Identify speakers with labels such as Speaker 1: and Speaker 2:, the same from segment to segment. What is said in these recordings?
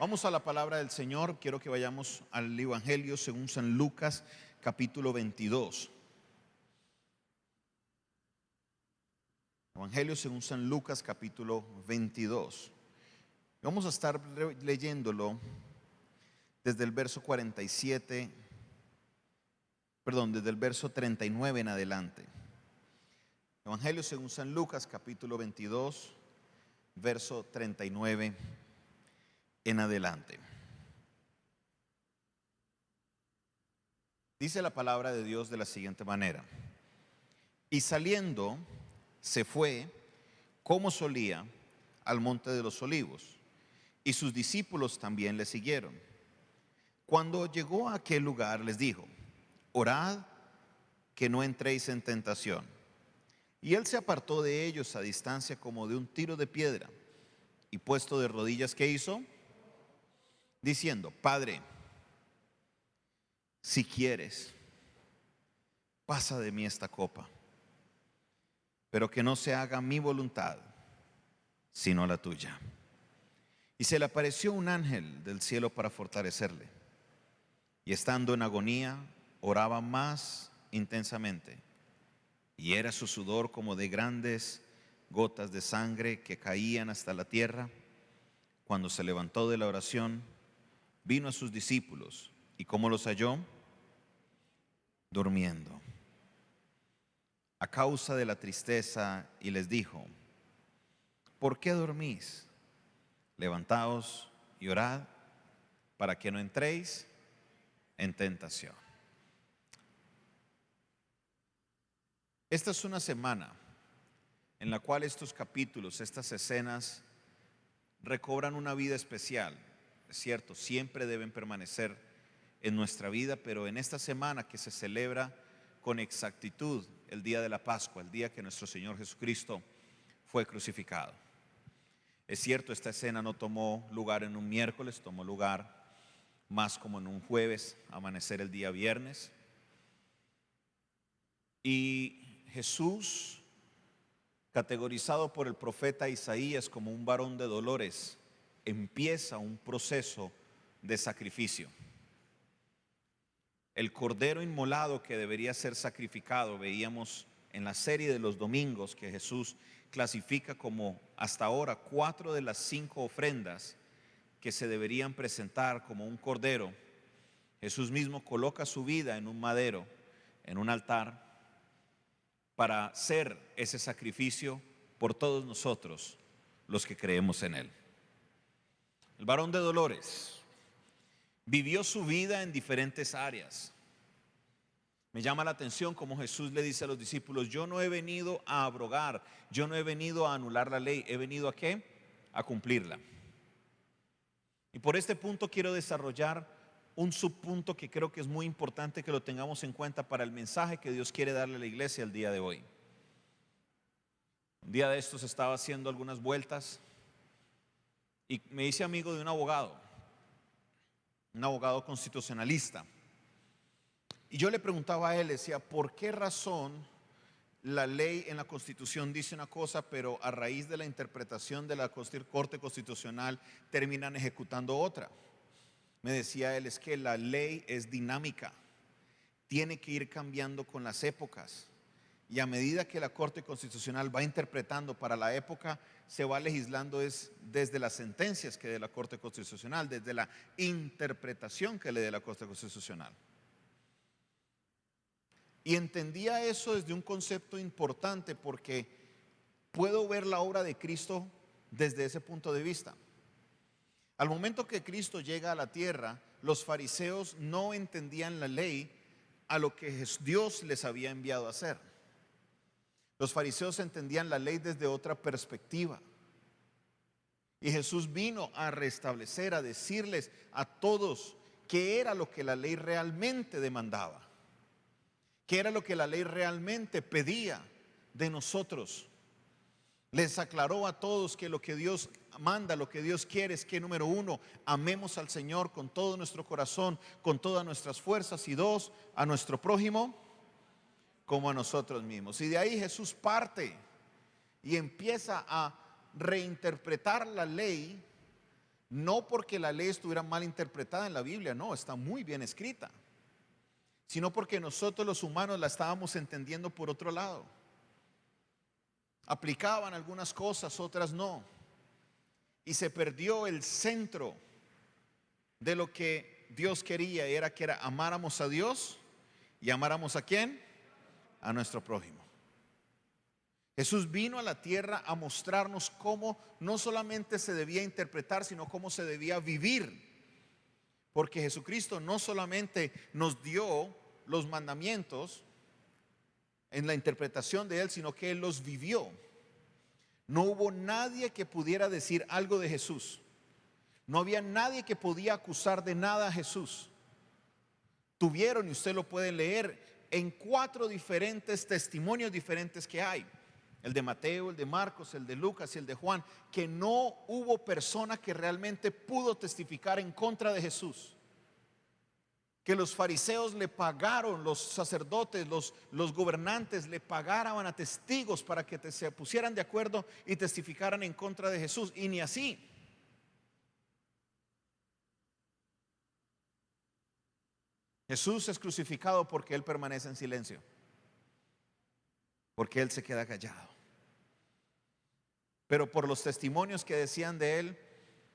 Speaker 1: Vamos a la palabra del Señor. Quiero que vayamos al Evangelio según San Lucas, capítulo 22. Evangelio según San Lucas, capítulo 22. Vamos a estar leyéndolo desde el verso 47, desde el verso 39 en adelante. Evangelio según San Lucas, capítulo 22, verso 39 en adelante. Dice la palabra de Dios de la siguiente manera: y saliendo se fue, como solía, al monte de los olivos, y sus discípulos también le siguieron. Cuando llegó a aquel lugar les dijo: orad que no entréis en tentación. Y él se apartó de ellos a distancia como de un tiro de piedra, y puesto de rodillas, ¿qué hizo? Diciendo: Padre, si quieres, pasa de mí esta copa, pero que no se haga mi voluntad, sino la tuya. Y se le apareció un ángel del cielo para fortalecerle. Y estando en agonía, oraba más intensamente. Y era su sudor como de grandes gotas de sangre que caían hasta la tierra. Cuando se levantó de la oración, vino a sus discípulos. ¿Y cómo los halló? Durmiendo, a causa de la tristeza, y les dijo: ¿por qué dormís? Levantaos y orad para que no entréis en tentación. Esta es una semana en la cual estos capítulos, estas escenas, recobran una vida especial. Es cierto, siempre deben permanecer en nuestra vida, pero en esta semana que se celebra con exactitud el día de la Pascua, el día que nuestro Señor Jesucristo fue crucificado. Es cierto, esta escena no tomó lugar en un miércoles, tomó lugar más como en un jueves, amanecer el día viernes. Y Jesús, categorizado por el profeta Isaías como un varón de dolores, empieza un proceso de sacrificio. El cordero inmolado que debería ser sacrificado, veíamos en la serie de los domingos que Jesús clasifica como hasta ahora 4 de las 5 ofrendas que se deberían presentar como un cordero. Jesús mismo coloca su vida en un madero, en un altar, para ser ese sacrificio por todos nosotros los que creemos en Él. El varón de dolores vivió su vida en diferentes áreas. Me llama la atención como Jesús le dice a los discípulos: yo no he venido a abrogar, yo no he venido a anular la ley, he venido ¿a qué? A cumplirla. Y por este punto quiero desarrollar un subpunto que creo que es muy importante que lo tengamos en cuenta para el mensaje que Dios quiere darle a la iglesia el día de hoy. Un día de estos estaba haciendo algunas vueltas y me hice amigo de un abogado constitucionalista. Y yo le preguntaba a él, decía: ¿por qué razón la ley en la Constitución dice una cosa, pero a raíz de la interpretación de la Corte Constitucional terminan ejecutando otra? Me decía él: es que la ley es dinámica, tiene que ir cambiando con las épocas. Y a medida que la Corte Constitucional va interpretando para la época, se va legislando desde las sentencias que dé la Corte Constitucional, desde la interpretación que le dé la Corte Constitucional. Y entendía eso desde un concepto importante, porque puedo ver la obra de Cristo desde ese punto de vista. Al momento que Cristo llega a la tierra, los fariseos no entendían la ley a lo que Dios les había enviado a hacer. Los fariseos entendían la ley desde otra perspectiva. Y Jesús vino a restablecer, a decirles a todos qué era lo que la ley realmente demandaba, qué era lo que la ley realmente pedía de nosotros. Les aclaró a todos que lo que Dios manda, lo que Dios quiere es que, número 1, amemos al Señor con todo nuestro corazón, con todas nuestras fuerzas, y 2, a nuestro prójimo como a nosotros mismos. Y de ahí Jesús parte y empieza a reinterpretar la ley No porque la ley estuviera mal interpretada en la Biblia, no, está muy bien escrita, sino porque nosotros los humanos la estábamos entendiendo por otro lado. Aplicaban algunas cosas, otras no. Y se perdió el centro de lo que Dios quería, y era que amáramos a Dios y amáramos ¿a quién? A nuestro prójimo. Jesús vino a la tierra a mostrarnos cómo no solamente se debía interpretar, sino cómo se debía vivir. Porque Jesucristo no solamente nos dio los mandamientos en la interpretación de Él, sino que Él los vivió. No hubo nadie que pudiera decir algo de Jesús. No había nadie que podía acusar de nada a Jesús. Tuvieron, y usted lo puede leer, en 4 diferentes testimonios diferentes que hay. El de Mateo, el de Marcos, el de Lucas y el de Juan, que no hubo persona que realmente pudo testificar en contra de Jesús. Que los fariseos le pagaron, los sacerdotes, los gobernantes le pagaran a testigos para que se pusieran de acuerdo y testificaran en contra de Jesús, y ni así. Jesús es crucificado porque Él permanece en silencio, porque Él se queda callado. Pero por los testimonios que decían de Él,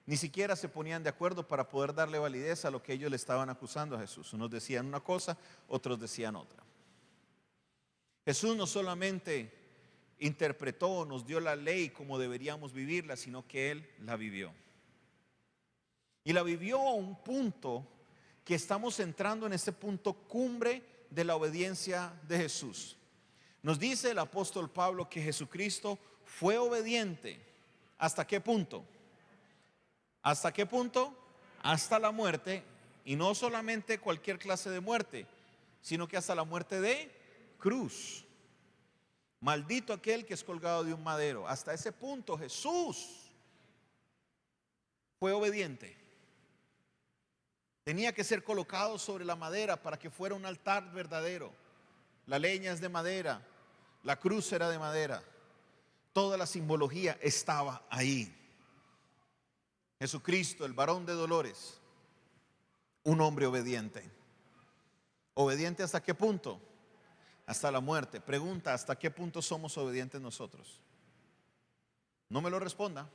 Speaker 1: ni siquiera se ponían de acuerdo para poder darle validez a lo que ellos le estaban acusando a Jesús. Unos decían una cosa, otros decían otra. Jesús no solamente interpretó, nos dio la ley como deberíamos vivirla, sino que Él la vivió. Y la vivió a un punto que estamos entrando en este punto cumbre de la obediencia de Jesús. Nos dice el apóstol Pablo que Jesucristo fue obediente. ¿Hasta qué punto? ¿Hasta qué punto? Hasta la muerte, y no solamente cualquier clase de muerte, sino que hasta la muerte de cruz. Maldito aquel que es colgado de un madero. Hasta ese punto Jesús fue obediente. Tenía que ser colocado sobre la madera para que fuera un altar verdadero. La leña es de madera, la cruz era de madera. Toda la simbología estaba ahí. Jesucristo, el varón de dolores, un hombre obediente. ¿Obediente hasta qué punto? Hasta la muerte. Pregunta, ¿hasta qué punto somos obedientes nosotros? No me lo responda.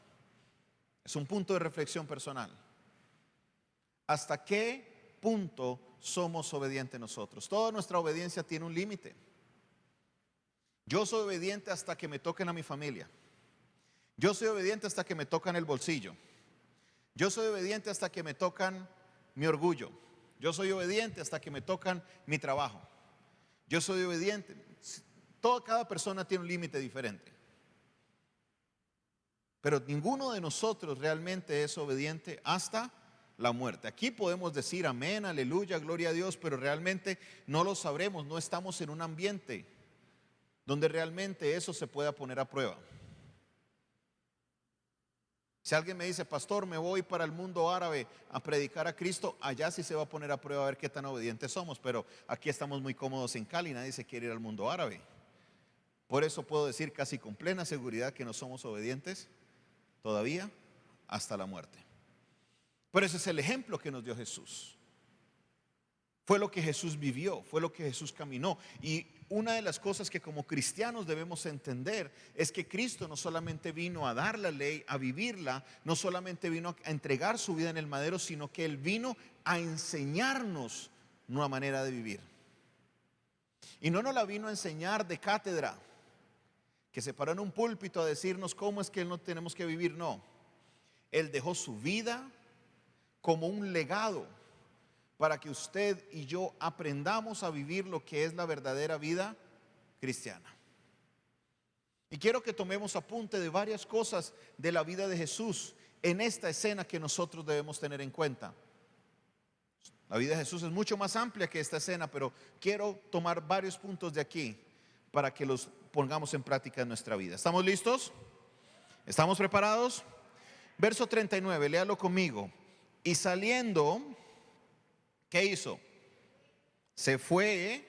Speaker 1: Es un punto de reflexión personal. ¿Hasta qué punto somos obedientes nosotros? Toda nuestra obediencia tiene un límite. Yo soy obediente hasta que me toquen a mi familia. Yo soy obediente hasta que me tocan el bolsillo. Yo soy obediente hasta que me tocan mi orgullo. Yo soy obediente hasta que me tocan mi trabajo. Yo soy obediente. Cada persona tiene un límite diferente. Pero ninguno de nosotros realmente es obediente hasta la muerte. Aquí podemos decir amén, aleluya, gloria a Dios, pero realmente no lo sabremos. No estamos en un ambiente donde realmente eso se pueda poner a prueba. Si alguien me dice, pastor, me voy para el mundo árabe a predicar a Cristo, allá sí se va a poner a prueba a ver qué tan obedientes somos. Pero aquí estamos muy cómodos en Cali, nadie se quiere ir al mundo árabe. Por eso puedo decir casi con plena seguridad que no somos obedientes todavía hasta la muerte. Pero ese es el ejemplo que nos dio Jesús. Fue lo que Jesús vivió, fue lo que Jesús caminó. Y una de las cosas que como cristianos debemos entender es que Cristo no solamente vino a dar la ley, a vivirla, no solamente vino a entregar su vida en el madero, sino que Él vino a enseñarnos una manera de vivir. Y no nos la vino a enseñar de cátedra, que se paró en un púlpito a decirnos cómo es que no tenemos que vivir. No, Él dejó su vida como un legado para que usted y yo aprendamos a vivir lo que es la verdadera vida cristiana. Y quiero que tomemos apunte de varias cosas de la vida de Jesús en esta escena que nosotros debemos tener en cuenta. La vida de Jesús es mucho más amplia que esta escena, pero quiero tomar varios puntos de aquí para que los pongamos en práctica en nuestra vida. ¿Estamos listos? ¿Estamos preparados? Verso 39, léalo conmigo. Y saliendo, ¿qué hizo? Se fue.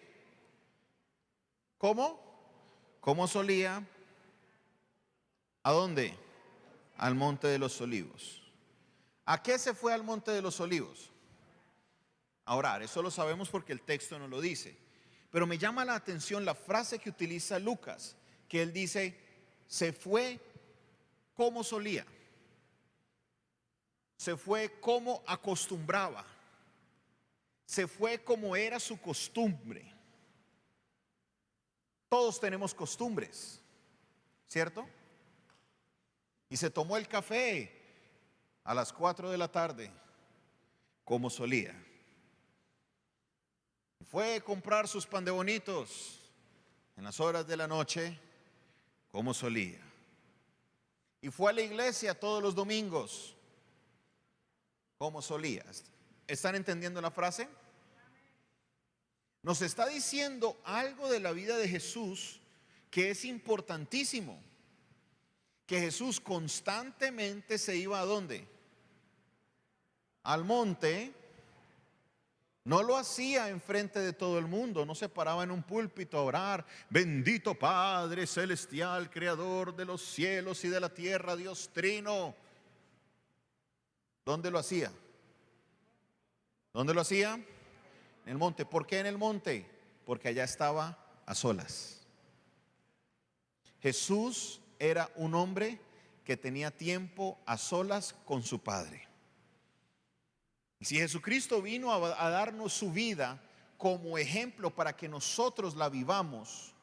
Speaker 1: ¿Cómo? ¿Cómo solía? ¿A dónde? Al monte de los olivos. ¿A qué se fue al monte de los olivos? A orar. Eso lo sabemos porque el texto no lo dice. Pero me llama la atención la frase que utiliza Lucas, que él dice, se fue como solía. Se fue como acostumbraba. Se fue como era su costumbre. Todos tenemos costumbres, ¿cierto? Y se tomó el café a las 4 de la tarde, como solía. Fue a comprar sus pan de bonitos en las horas de la noche, como solía. Y fue a la iglesia todos los domingos, como solía. ¿Están entendiendo la frase? Nos está diciendo algo de la vida de Jesús que es importantísimo. Que Jesús constantemente se iba ¿a dónde? Al monte. No lo hacía enfrente de todo el mundo, no se paraba en un púlpito a orar, bendito Padre celestial, creador de los cielos y de la tierra, Dios trino. ¿Dónde lo hacía? ¿Dónde lo hacía? En el monte. ¿Por qué en el monte? Porque allá estaba a solas. Jesús era un hombre que tenía tiempo a solas con su Padre. Si Jesucristo vino a darnos su vida como ejemplo para que nosotros la vivamos,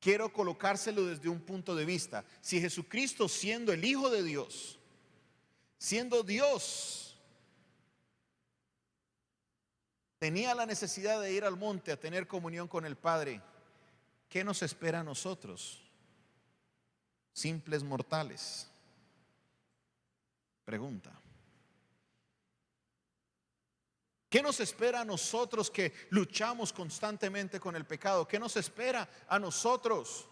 Speaker 1: quiero colocárselo desde un punto de vista. Si Jesucristo, siendo el Hijo de Dios, siendo Dios, tenía la necesidad de ir al monte a tener comunión con el Padre, ¿qué nos espera a nosotros? Simples mortales. Pregunta. ¿Qué nos espera a nosotros que luchamos constantemente con el pecado? ¿Qué nos espera a nosotros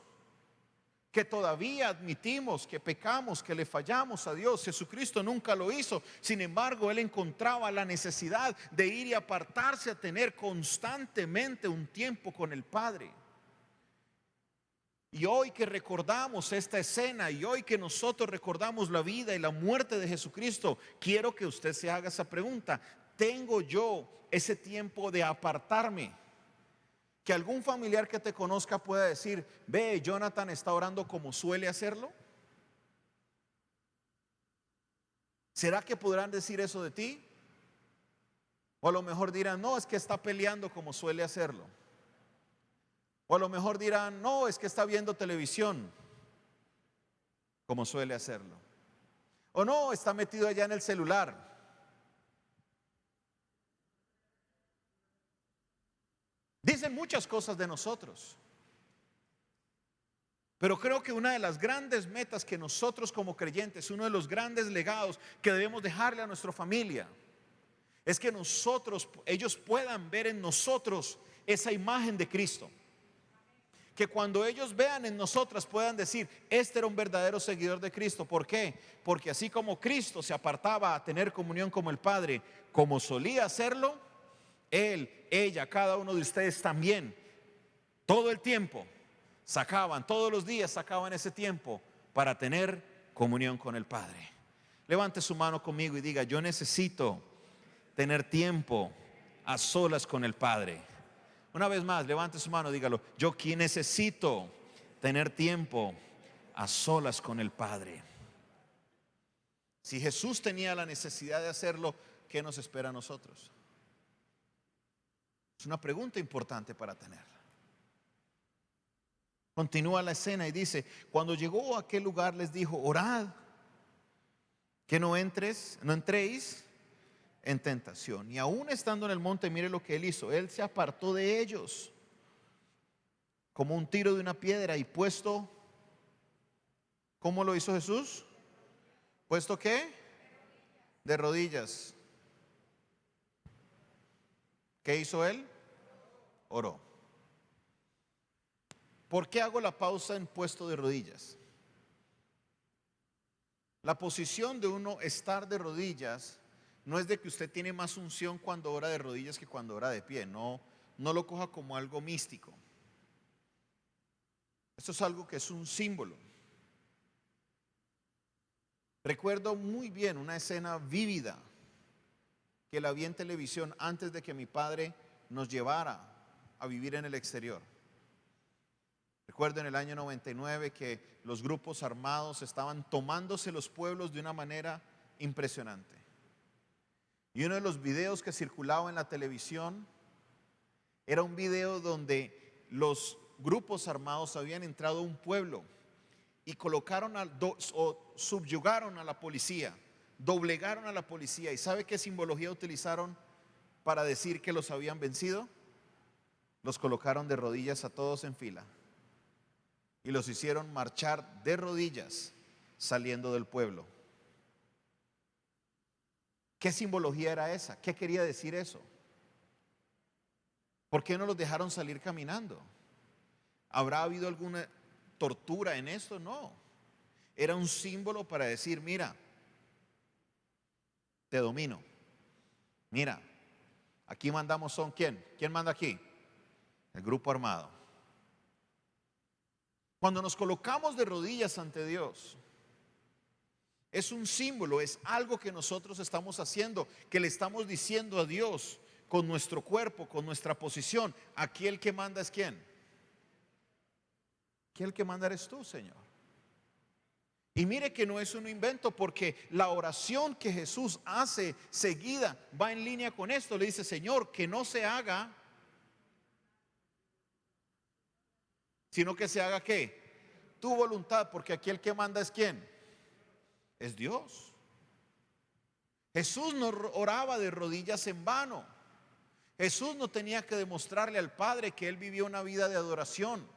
Speaker 1: que todavía admitimos que pecamos, que le fallamos a Dios? Jesucristo nunca lo hizo. Sin embargo, Él encontraba la necesidad de ir y apartarse a tener constantemente un tiempo con el Padre. Y hoy que recordamos esta escena y hoy que nosotros recordamos la vida y la muerte de Jesucristo, quiero que usted se haga esa pregunta. ¿Tengo yo ese tiempo de apartarme? Que algún familiar que te conozca pueda decir, ve, Jonathan está orando como suele hacerlo. ¿Será que podrán decir eso de ti? O a lo mejor dirán, no, es que está peleando como suele hacerlo. O a lo mejor dirán, no, es que está viendo televisión como suele hacerlo. O no, está metido allá en el celular. Dicen muchas cosas de nosotros. Pero creo que una de las grandes metas que nosotros como creyentes, uno de los grandes legados que debemos dejarle a nuestra familia, es que ellos puedan ver en nosotros esa imagen de Cristo. Que cuando ellos vean en nosotras puedan decir, este era un verdadero seguidor de Cristo. ¿Por qué? Porque así como Cristo se apartaba a tener comunión con el Padre, como solía hacerlo, él, ella, cada uno de ustedes también, todo el tiempo todos los días sacaban ese tiempo para tener comunión con el Padre. Levante su mano conmigo y diga, yo necesito tener tiempo a solas con el Padre. Una vez más, levante su mano, dígalo, yo necesito tener tiempo a solas con el Padre. Si Jesús tenía la necesidad de hacerlo, ¿qué nos espera a nosotros? Es una pregunta importante para tenerla. Continúa la escena y dice, cuando llegó a aquel lugar les dijo, orad, que no entréis en tentación. Y aún estando en el monte, mire lo que él hizo. Él se apartó de ellos como un tiro de una piedra y puesto, ¿cómo lo hizo Jesús? ¿Puesto qué? De rodillas. ¿Qué hizo él? Oró. ¿Por qué hago la pausa en puesto de rodillas? La posición de uno estar de rodillas no es de que usted tiene más unción cuando ora de rodillas que cuando ora de pie. No lo coja como algo místico. Esto es algo que es un símbolo. Recuerdo muy bien una escena vívida que la vi en televisión antes de que mi padre nos llevara a vivir en el exterior. Recuerdo en el año 99 que los grupos armados estaban tomándose los pueblos de una manera impresionante. Y uno de los videos que circulaba en la televisión era un video donde los grupos armados habían entrado a un pueblo y colocaron o subyugaron a la policía, doblegaron a la policía. ¿Y sabe qué simbología utilizaron para decir que los habían vencido? Los colocaron de rodillas a todos en fila y los hicieron marchar de rodillas saliendo del pueblo. ¿Qué simbología era esa? ¿Qué quería decir eso? ¿Por qué no los dejaron salir caminando? ¿Habrá habido alguna tortura en esto? No. Era un símbolo para decir, mira, te domino. Mira, aquí mandamos son ¿quién? ¿Quién manda aquí? El grupo armado. Cuando nos colocamos de rodillas ante Dios, es un símbolo, es algo que nosotros estamos haciendo, que le estamos diciendo a Dios con nuestro cuerpo, con nuestra posición. Aquí el que manda es ¿quién? Aquí el que manda eres tú, Señor. Y mire que no es un invento, porque la oración que Jesús hace seguida va en línea con esto. Le dice, Señor, que no se haga, sino que se haga ¿qué? Tu voluntad, porque aquí el que manda es ¿quién? Es Dios. Jesús no oraba de rodillas en vano. Jesús no tenía que demostrarle al Padre que él vivía una vida de adoración.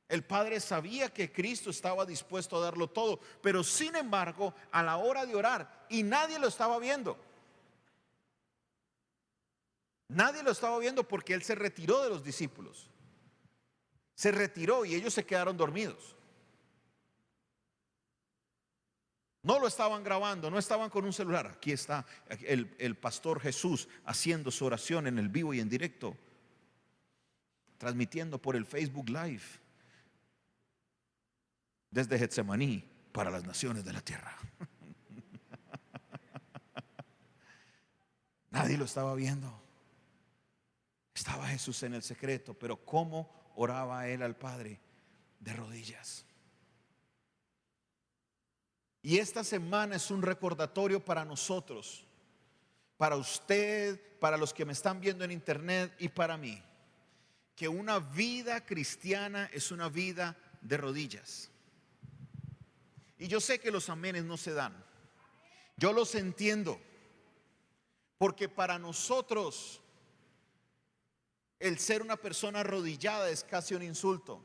Speaker 1: El Padre sabía que Cristo estaba dispuesto a darlo todo, pero sin embargo, a la hora de orar, y nadie lo estaba viendo. Nadie lo estaba viendo porque él se retiró de los discípulos. Se retiró y ellos se quedaron dormidos. No lo estaban grabando, no estaban con un celular. Aquí está el pastor Jesús haciendo su oración en el vivo y en directo, transmitiendo por el Facebook Live desde Getsemaní para las naciones de la tierra. Nadie lo estaba viendo. Estaba Jesús en el secreto, pero ¿cómo oraba él al Padre? De rodillas. Y esta semana es un recordatorio para nosotros, para usted, para los que me están viendo en internet y para mí, que una vida cristiana es una vida de rodillas. Y yo sé que los amenes no se dan. Yo los entiendo, porque para nosotros el ser una persona arrodillada es casi un insulto.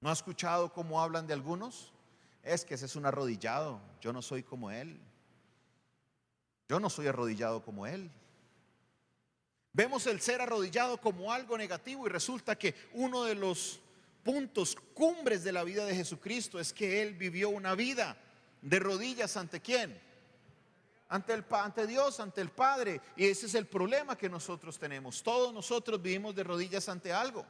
Speaker 1: ¿No ha escuchado cómo hablan de algunos? Es que ese es un arrodillado, yo no soy como él. Yo no soy arrodillado como él. Vemos el ser arrodillado como algo negativo y resulta que uno de los puntos cumbres de la vida de Jesucristo es que él vivió una vida de rodillas ante ¿quién? Ante Dios, ante el Padre. Y ese es el problema que nosotros tenemos. Todos nosotros vivimos de rodillas ante algo.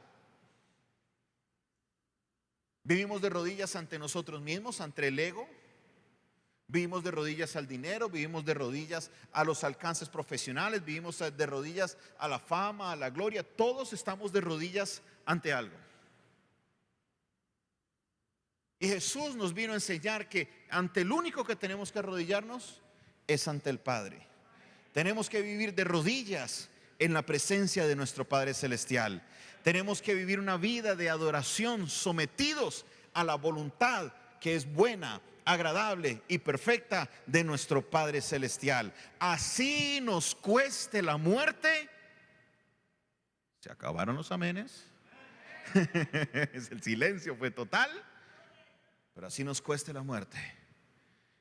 Speaker 1: Vivimos de rodillas ante nosotros mismos, ante el ego. Vivimos de rodillas al dinero, vivimos de rodillas a los alcances profesionales, vivimos de rodillas a la fama, a la gloria. Todos estamos de rodillas ante algo. Y Jesús nos vino a enseñar que ante el único que tenemos que arrodillarnos es ante el Padre. Tenemos que vivir de rodillas en la presencia de nuestro Padre Celestial. Tenemos que vivir una vida de adoración, sometidos a la voluntad que es buena, agradable y perfecta de nuestro Padre Celestial. Así nos cueste la muerte. ¿Se acabaron los amenes? El silencio fue total. Pero así nos cueste la muerte,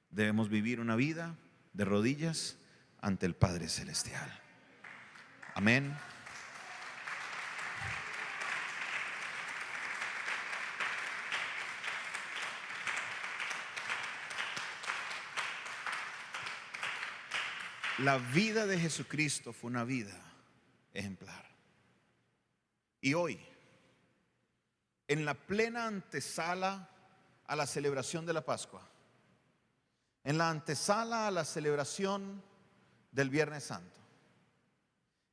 Speaker 1: debemos vivir una vida de rodillas ante el Padre Celestial. Amén. La vida de Jesucristo fue una vida ejemplar. Y hoy, en la plena antesala a la celebración de la Pascua, en la antesala a la celebración del Viernes Santo,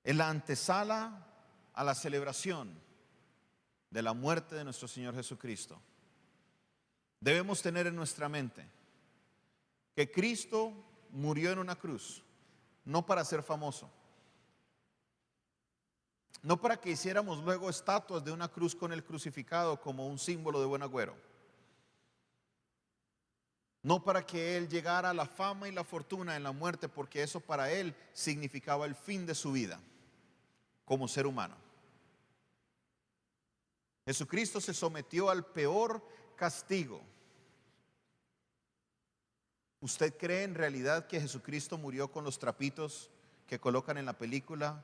Speaker 1: en la antesala a la celebración de la muerte de nuestro Señor Jesucristo, debemos tener en nuestra mente que Cristo murió en una cruz, no para ser famoso, no para que hiciéramos luego estatuas de una cruz con el crucificado como un símbolo de buen agüero, no para que Él llegara a la fama y la fortuna en la muerte, porque eso para Él significaba el fin de su vida como ser humano. Jesucristo se sometió al peor castigo. ¿Usted cree en realidad que Jesucristo murió con los trapitos que colocan en la película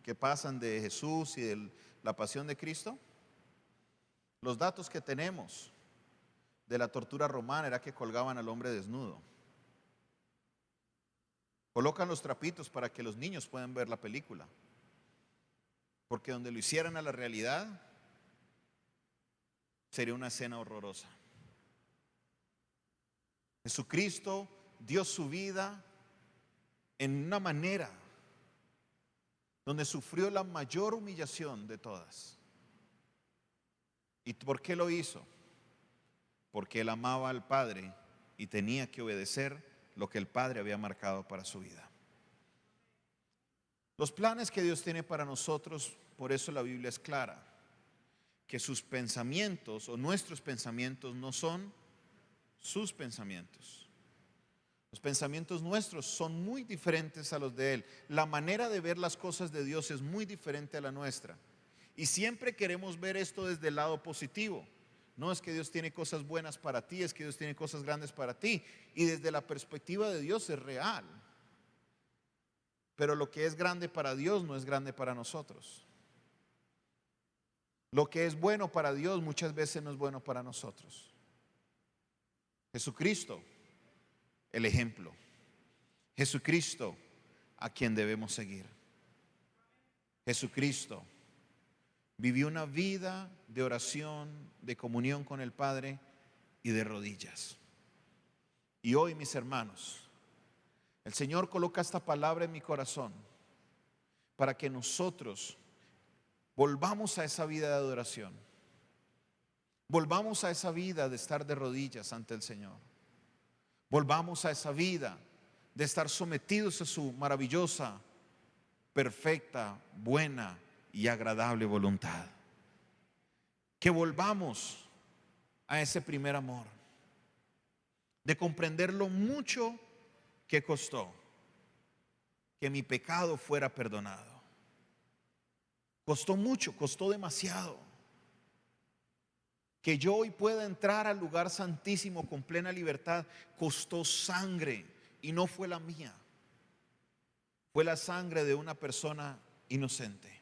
Speaker 1: que pasan de Jesús y de la pasión de Cristo? Los datos que tenemos de la tortura romana era que colgaban al hombre desnudo. Colocan los trapitos para que los niños puedan ver la película, porque donde lo hicieran a la realidad sería una escena horrorosa. Jesucristo dio su vida en una manera donde sufrió la mayor humillación de todas. ¿Y por qué lo hizo? Porque Él amaba al Padre y tenía que obedecer lo que el Padre había marcado para su vida. Los planes que Dios tiene para nosotros, por eso la Biblia es clara, que sus pensamientos o nuestros pensamientos no son sus pensamientos. Los pensamientos nuestros son muy diferentes a los de Él. La manera de ver las cosas de Dios es muy diferente a la nuestra. Y siempre queremos ver esto desde el lado positivo. No es que Dios tiene cosas buenas para ti, es que Dios tiene cosas grandes para ti. Y desde la perspectiva de Dios es real. Pero lo que es grande para Dios no es grande para nosotros. Lo que es bueno para Dios muchas veces no es bueno para nosotros. Jesucristo, el ejemplo. Jesucristo, a quien debemos seguir. Jesucristo vivió una vida de oración, de comunión con el Padre y de rodillas. Y hoy, mis hermanos, el Señor coloca esta palabra en mi corazón para que nosotros volvamos a esa vida de adoración. Volvamos a esa vida de estar de rodillas ante el Señor. Volvamos a esa vida de estar sometidos a su maravillosa, perfecta, buena y agradable voluntad. Que volvamos a ese primer amor, de comprender lo mucho que costó que mi pecado fuera perdonado. Costó mucho, costó demasiado. Que yo hoy pueda entrar al lugar santísimo con plena libertad, costó sangre y no fue la mía. Fue la sangre de una persona inocente.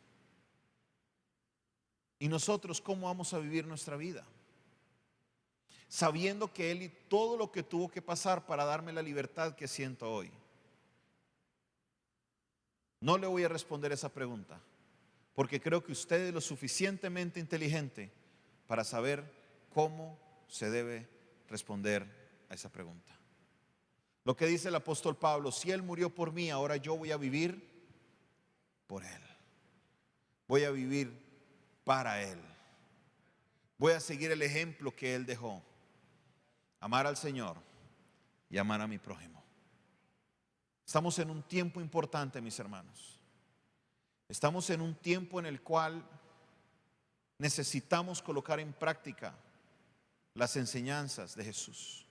Speaker 1: ¿Y nosotros cómo vamos a vivir nuestra vida? Sabiendo que Él y todo lo que tuvo que pasar para darme la libertad que siento hoy. No le voy a responder esa pregunta, porque creo que usted es lo suficientemente inteligente para saber cómo se debe responder a esa pregunta. Lo que dice el apóstol Pablo: si Él murió por mí, ahora yo voy a vivir por Él. Voy a vivir para Él. Voy a seguir el ejemplo que Él dejó. Amar al Señor y amar a mi prójimo. Estamos en un tiempo importante, mis hermanos. Estamos en un tiempo en el cual necesitamos colocar en práctica las enseñanzas de Jesús.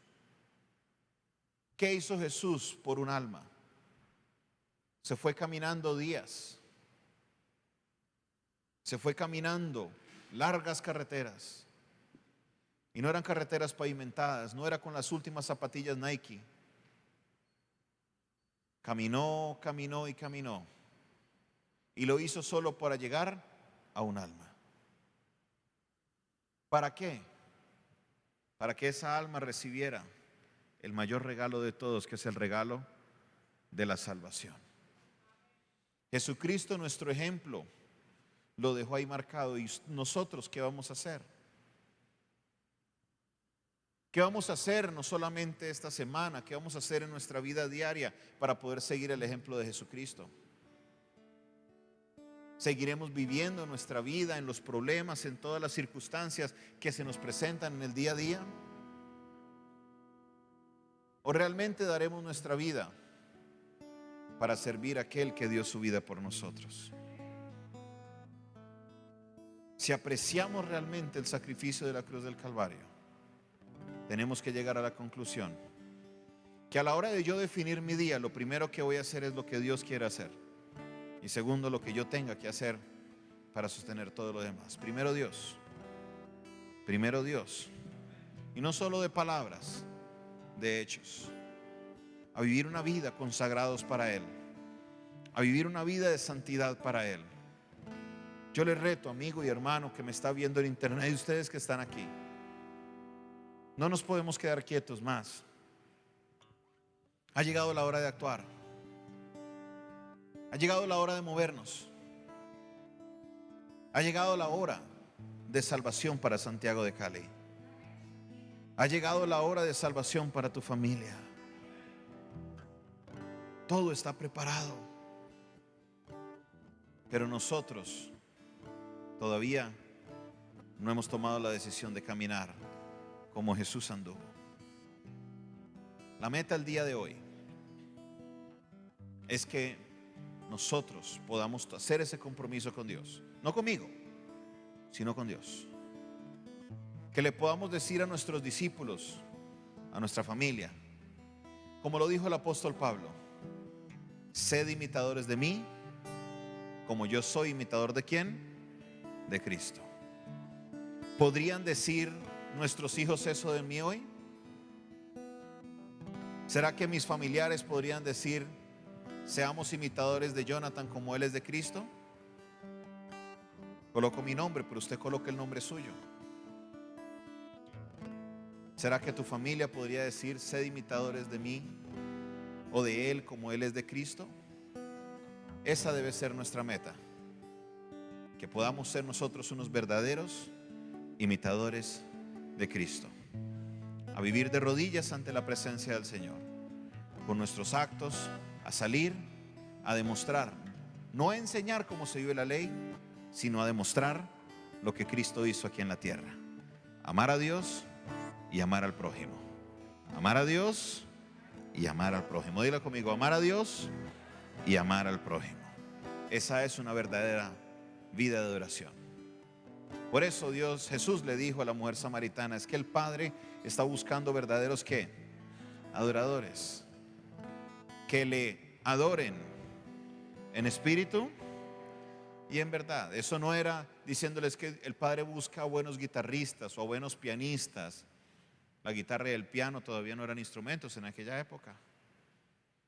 Speaker 1: ¿Qué hizo Jesús por un alma? Se fue caminando días. Se fue caminando largas carreteras. Y no eran carreteras pavimentadas, no era con las últimas zapatillas Nike. Caminó, caminó y caminó. Y lo hizo solo para llegar a un alma. ¿Para qué? Para que esa alma recibiera el mayor regalo de todos, que es el regalo de la salvación. Jesucristo, nuestro ejemplo, lo dejó ahí marcado. ¿Y nosotros qué vamos a hacer? ¿Qué vamos a hacer no solamente esta semana? ¿Qué vamos a hacer en nuestra vida diaria para poder seguir el ejemplo de Jesucristo? ¿Seguiremos viviendo nuestra vida en los problemas, en todas las circunstancias que se nos presentan en el día a día? ¿O realmente daremos nuestra vida para servir a aquel que dio su vida por nosotros? Si apreciamos realmente el sacrificio de la cruz del Calvario, tenemos que llegar a la conclusión que a la hora de yo definir mi día, lo primero que voy a hacer es lo que Dios quiere hacer. Y segundo, lo que yo tenga que hacer para sostener todo lo demás. Primero Dios. Primero Dios. Y no solo de palabras, de hechos. A vivir una vida consagrados para Él. A vivir una vida de santidad para Él. Yo les reto, amigo y hermano que me está viendo en internet, y ustedes que están aquí, no nos podemos quedar quietos más. Ha llegado la hora de actuar. Ha llegado la hora de movernos. Ha llegado la hora de salvación para Santiago de Cali. Ha llegado la hora de salvación para tu familia. Todo está preparado. Pero nosotros todavía no hemos tomado la decisión de caminar como Jesús anduvo. La meta el día de hoy es que nosotros podamos hacer ese compromiso con Dios. No conmigo, sino con Dios. Que le podamos decir a nuestros discípulos, a nuestra familia, como lo dijo el apóstol Pablo: sed imitadores de mí, como yo soy imitador ¿de quién? De Cristo. ¿Podrían decir nuestros hijos eso de mí hoy? ¿Será que mis familiares podrían decir: seamos imitadores de Jonathan como él es de Cristo? Coloco mi nombre, pero usted coloque el nombre suyo. ¿Será que tu familia podría decir: sed imitadores de mí o de él como él es de Cristo? Esa debe ser nuestra meta. Que podamos ser nosotros unos verdaderos imitadores de Cristo. A vivir de rodillas ante la presencia del Señor. Con nuestros actos, a salir, a demostrar. No a enseñar cómo se vive la ley, sino a demostrar lo que Cristo hizo aquí en la tierra. Amar a Dios y amar al prójimo. Amar a Dios y amar al prójimo. Dile conmigo: amar a Dios y amar al prójimo. Esa es una verdadera vida de adoración. Por eso Jesús le dijo a la mujer samaritana: es que el Padre está buscando verdaderos ¿qué? Adoradores, que le adoren en espíritu y en verdad. Eso no era diciéndoles que el Padre busca a buenos guitarristas o a buenos pianistas. La guitarra y el piano todavía no eran instrumentos en aquella época.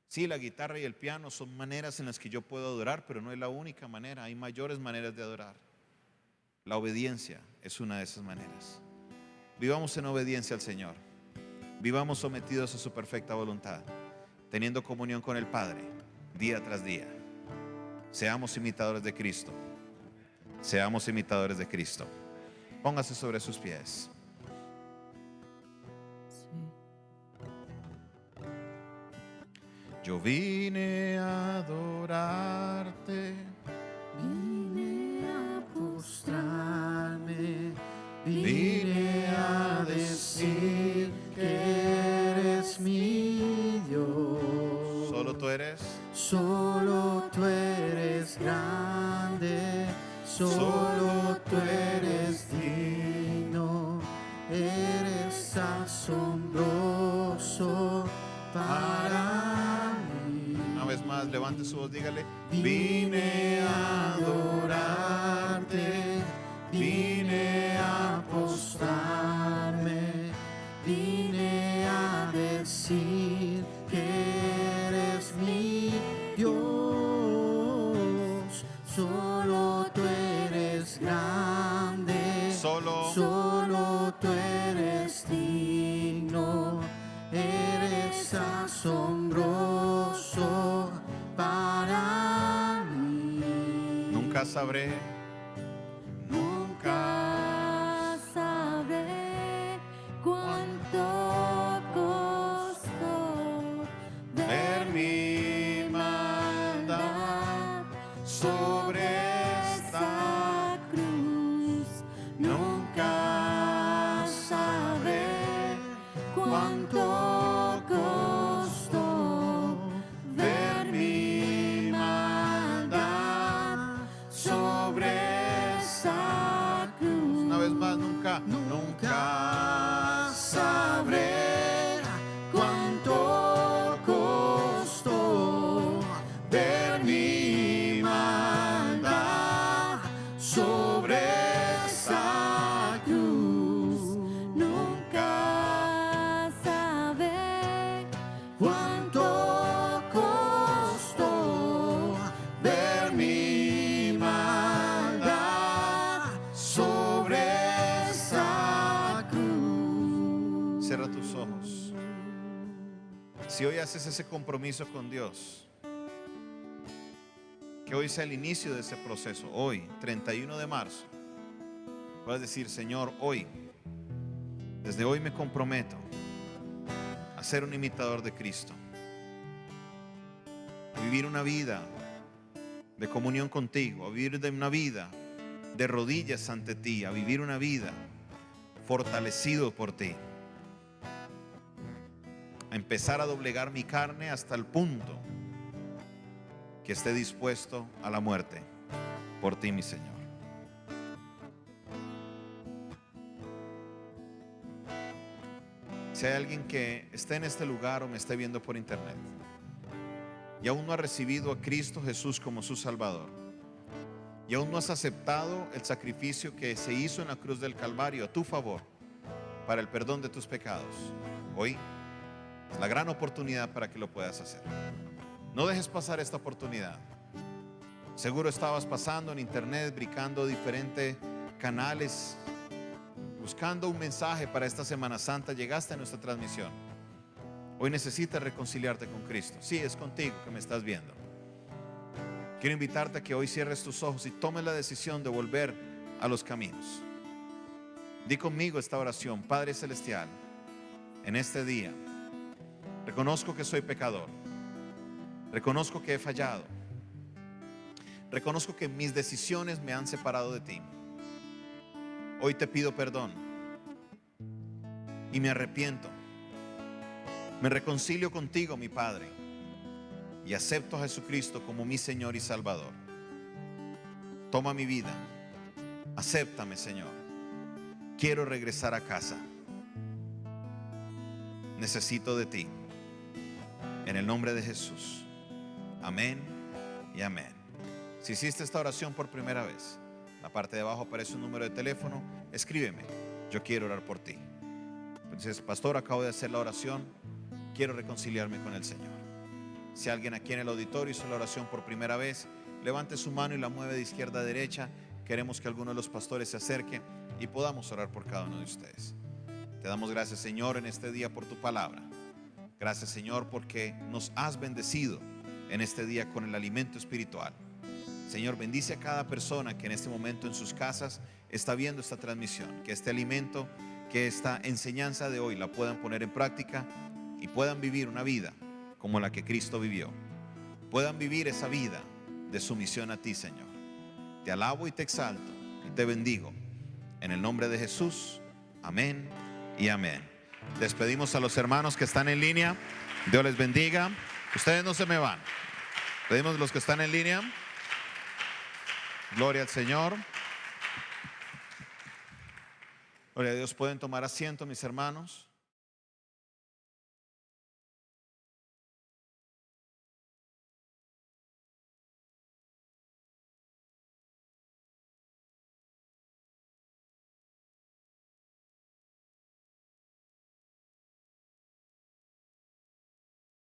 Speaker 1: Sí, la guitarra y el piano son maneras en las que yo puedo adorar, pero no es la única manera. Hay mayores maneras de adorar. La obediencia es una de esas maneras. Vivamos en obediencia al Señor. Vivamos sometidos a su perfecta voluntad, teniendo comunión con el Padre día tras día. Seamos imitadores de Cristo. Seamos imitadores de Cristo. Póngase sobre sus pies. Yo vine a adorarte,
Speaker 2: vine a postrarme, vine a decir que eres mi Dios.
Speaker 1: Solo tú eres.
Speaker 2: Solo tú eres grande, solo tú eres digno, eres asombroso para mí.
Speaker 1: Una vez más, levante su voz, dígale:
Speaker 2: vine a adorarte, vine a postrarme, vine a decir que eres mi Dios. Solo tú eres grande, solo tú eres digno, eres asombroso para mí.
Speaker 1: Nunca sabré,
Speaker 2: nunca sabré cuánto cuánto costó ver mi maldad sobre esa cruz.
Speaker 1: Una vez más, nunca
Speaker 2: sabré cuánto costó ver mi maldad sobre esa cruz. Nunca sabré cuánto costó ver mi maldad sobre esa cruz.
Speaker 1: Cierra tus ojos. Si hoy haces ese compromiso con Dios, que hoy sea el inicio de ese proceso, hoy, 31 de marzo, puedes decir: Señor, hoy, desde hoy me comprometo a ser un imitador de Cristo, a vivir una vida de comunión contigo, a vivir una vida de rodillas ante ti, a vivir una vida fortalecido por ti, a empezar a doblegar mi carne hasta el punto que esté dispuesto a la muerte por ti, mi Señor. Si hay alguien que esté en este lugar o me esté viendo por internet y aún no ha recibido a Cristo Jesús como su Salvador, y aún no has aceptado el sacrificio que se hizo en la cruz del Calvario a tu favor para el perdón de tus pecados, hoy es la gran oportunidad para que lo puedas hacer. No dejes pasar esta oportunidad. Seguro estabas pasando en internet, brincando diferentes canales, buscando un mensaje para esta Semana Santa. Llegaste a nuestra transmisión. Hoy necesitas reconciliarte con Cristo. Sí, es contigo que me estás viendo. Quiero invitarte a que hoy cierres tus ojos y tomes la decisión de volver a los caminos. Di conmigo esta oración: Padre Celestial, en este día reconozco que soy pecador. Reconozco que he fallado. Reconozco que mis decisiones me han separado de ti. Hoy te pido perdón y me arrepiento. Me reconcilio contigo, mi Padre, y acepto a Jesucristo como mi Señor y Salvador. Toma mi vida. Acéptame, Señor. Quiero regresar a casa. Necesito de ti. En el nombre de Jesús. Amén y amén. Si hiciste esta oración por primera vez, en la parte de abajo aparece un número de teléfono. Escríbeme: yo quiero orar por ti. Entonces: pastor, acabo de hacer la oración, quiero reconciliarme con el Señor. Si alguien aquí en el auditorio hizo la oración por primera vez, levante su mano y la mueve de izquierda a derecha. Queremos que alguno de los pastores se acerque y podamos orar por cada uno de ustedes. Te damos gracias, Señor, en este día por tu palabra. Gracias, Señor, porque nos has bendecido en este día con el alimento espiritual. Señor, bendice a cada persona que en este momento en sus casas está viendo esta transmisión. Que este alimento, que esta enseñanza de hoy la puedan poner en práctica y puedan vivir una vida como la que Cristo vivió. Puedan vivir esa vida de sumisión a ti, Señor. Te alabo y te exalto y te bendigo en el nombre de Jesús. Amén y amén. Despedimos a los hermanos que están en línea. Dios les bendiga. Ustedes no se me van. Pedimos a los que están en línea. Gloria al Señor. Gloria a Dios. Pueden tomar asiento, mis hermanos.